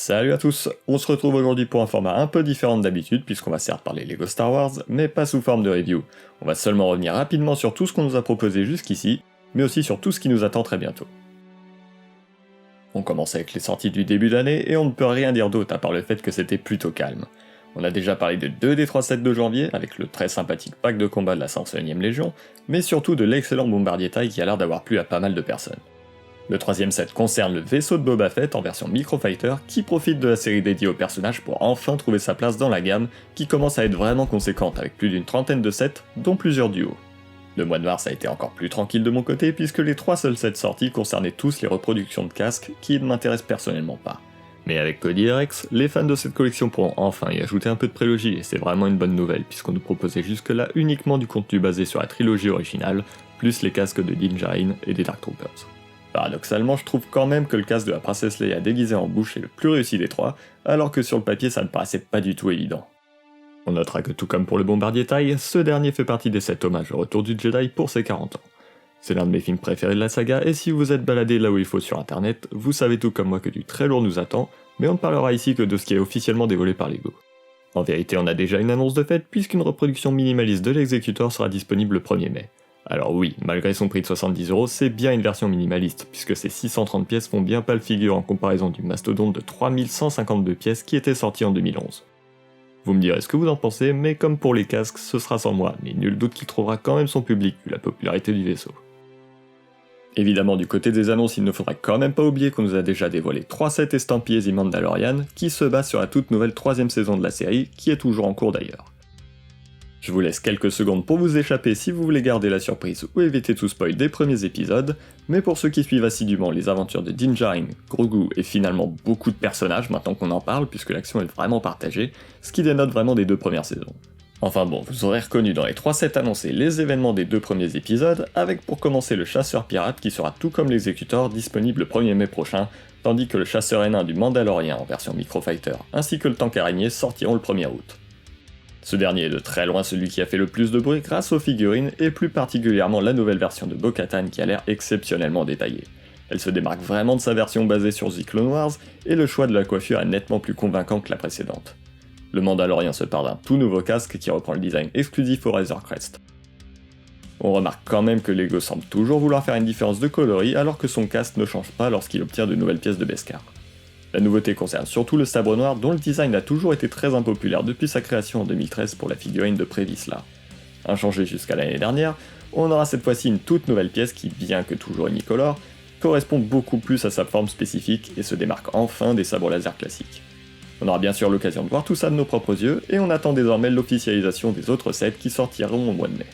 Salut à tous, on se retrouve aujourd'hui pour un format un peu différent d'habitude puisqu'on va certes parler Lego Star Wars, mais pas sous forme de review. On va seulement revenir rapidement sur tout ce qu'on nous a proposé jusqu'ici, mais aussi sur tout ce qui nous attend très bientôt. On commence avec les sorties du début d'année et on ne peut rien dire d'autre à part le fait que c'était plutôt calme. On a déjà parlé de 2 des 3 sets de janvier, avec le très sympathique pack de combat de la 101ème Légion, mais surtout de l'excellent bombardier taille qui a l'air d'avoir plu à pas mal de personnes. Le troisième set concerne le vaisseau de Boba Fett en version Microfighter qui profite de la série dédiée au personnage pour enfin trouver sa place dans la gamme qui commence à être vraiment conséquente avec plus d'une trentaine de sets dont plusieurs duos. Le mois de mars a été encore plus tranquille de mon côté puisque les 3 seuls sets sortis concernaient tous les reproductions de casques qui ne m'intéressent personnellement pas. Mais avec Cody RX, les fans de cette collection pourront enfin y ajouter un peu de prélogie et c'est vraiment une bonne nouvelle puisqu'on nous proposait jusque-là uniquement du contenu basé sur la trilogie originale, plus les casques de Din Djarin et des Dark Troopers. Paradoxalement, je trouve quand même que le casque de la princesse Leia déguisée en bouche est le plus réussi des 3, alors que sur le papier ça ne paraissait pas du tout évident. On notera que tout comme pour le bombardier taille, ce dernier fait partie des 7 hommages au retour du Jedi pour ses 40 ans. C'est l'un de mes films préférés de la saga, et si vous vous êtes baladé là où il faut sur internet, vous savez tout comme moi que du très lourd nous attend, mais on ne parlera ici que de ce qui est officiellement dévoilé par Lego. En vérité, on a déjà une annonce de fait, puisqu'une reproduction minimaliste de l'Executor sera disponible le 1er mai. Alors oui, malgré son prix de 70€, c'est bien une version minimaliste, puisque ces 630 pièces font bien pas le figure en comparaison du mastodonte de 3152 pièces qui était sorti en 2011. Vous me direz ce que vous en pensez, mais comme pour les casques, ce sera sans moi, mais nul doute qu'il trouvera quand même son public vu la popularité du vaisseau. Évidemment, du côté des annonces, il ne faudra quand même pas oublier qu'on nous a déjà dévoilé 3 sets estampillés The Mandalorian, qui se basent sur la toute nouvelle 3ème saison de la série, qui est toujours en cours d'ailleurs. Je vous laisse quelques secondes pour vous échapper si vous voulez garder la surprise ou éviter tout spoil des premiers épisodes, mais pour ceux qui suivent assidûment les aventures de Din Djarin, Grogu et finalement beaucoup de personnages maintenant qu'on en parle puisque l'action est vraiment partagée, ce qui dénote vraiment des 2 premières saisons. Enfin bon, vous aurez reconnu dans les 3 sets annoncés les événements des 2 premiers épisodes, avec pour commencer le chasseur pirate qui sera tout comme l'Executor disponible le 1er mai prochain, tandis que le chasseur N1 du Mandalorien en version Microfighter ainsi que le tank araignée sortiront le 1er août. Ce dernier est de très loin celui qui a fait le plus de bruit grâce aux figurines et plus particulièrement la nouvelle version de Bo-Katan qui a l'air exceptionnellement détaillée. Elle se démarque vraiment de sa version basée sur The Clone Wars et le choix de la coiffure est nettement plus convaincant que la précédente. Le Mandalorien se part d'un tout nouveau casque qui reprend le design exclusif au Razor Crest. On remarque quand même que Lego semble toujours vouloir faire une différence de coloris alors que son casque ne change pas lorsqu'il obtient de nouvelles pièces de Beskar. La nouveauté concerne surtout le sabre noir dont le design a toujours été très impopulaire depuis sa création en 2013 pour la figurine de Prévisla. Inchangée jusqu'à l'année dernière, on aura cette fois-ci une toute nouvelle pièce qui, bien que toujours unicolore, correspond beaucoup plus à sa forme spécifique et se démarque enfin des sabres laser classiques. On aura bien sûr l'occasion de voir tout ça de nos propres yeux et on attend désormais l'officialisation des autres sets qui sortiront au mois de mai.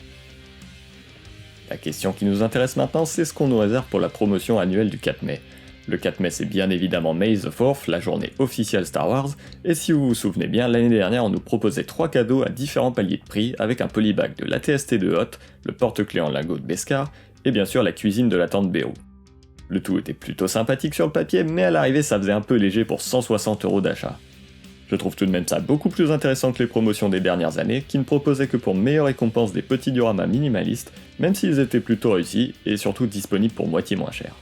La question qui nous intéresse maintenant, c'est ce qu'on nous réserve pour la promotion annuelle du 4 mai. Le 4 mai c'est bien évidemment May the 4th, la journée officielle Star Wars, et si vous vous souvenez bien, l'année dernière on nous proposait 3 cadeaux à différents paliers de prix avec un polybag de l'AT-ST de Hoth, le porte-clés en lingot de Beskar, et bien sûr la cuisine de la tante Beru. Le tout était plutôt sympathique sur le papier, mais à l'arrivée ça faisait un peu léger pour 160€ d'achat. Je trouve tout de même ça beaucoup plus intéressant que les promotions des dernières années, qui ne proposaient que pour meilleure récompense des petits dioramas minimalistes, même s'ils étaient plutôt réussis, et surtout disponibles pour moitié moins cher.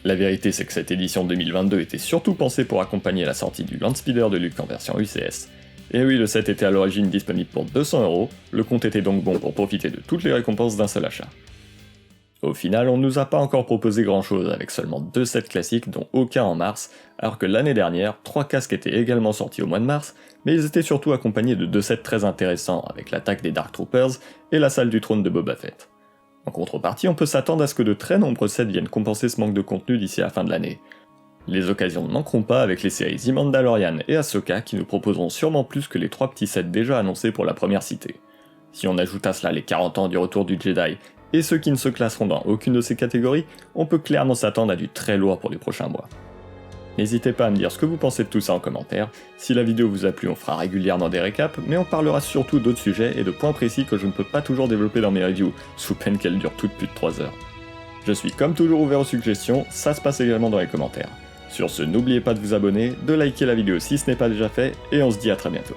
La vérité c'est que cette édition 2022 était surtout pensée pour accompagner la sortie du Landspeeder de Luke en version UCS. Et oui, le set était à l'origine disponible pour 200€, le compte était donc bon pour profiter de toutes les récompenses d'un seul achat. Au final, on ne nous a pas encore proposé grand chose avec seulement 2 sets classiques dont aucun en mars, alors que l'année dernière, 3 casques étaient également sortis au mois de mars, mais ils étaient surtout accompagnés de 2 sets très intéressants avec l'attaque des Dark Troopers et la salle du trône de Boba Fett. En contrepartie, on peut s'attendre à ce que de très nombreux sets viennent compenser ce manque de contenu d'ici à la fin de l'année. Les occasions ne manqueront pas avec les séries The Mandalorian et Ahsoka qui nous proposeront sûrement plus que les 3 petits sets déjà annoncés pour la première citée. Si on ajoute à cela les 40 ans du retour du Jedi et ceux qui ne se classeront dans aucune de ces catégories, on peut clairement s'attendre à du très lourd pour les prochains mois. N'hésitez pas à me dire ce que vous pensez de tout ça en commentaire. Si la vidéo vous a plu, on fera régulièrement des récaps, mais on parlera surtout d'autres sujets et de points précis que je ne peux pas toujours développer dans mes reviews, sous peine qu'elles durent toutes plus de 3 heures. Je suis comme toujours ouvert aux suggestions, ça se passe également dans les commentaires. Sur ce, n'oubliez pas de vous abonner, de liker la vidéo si ce n'est pas déjà fait, et on se dit à très bientôt.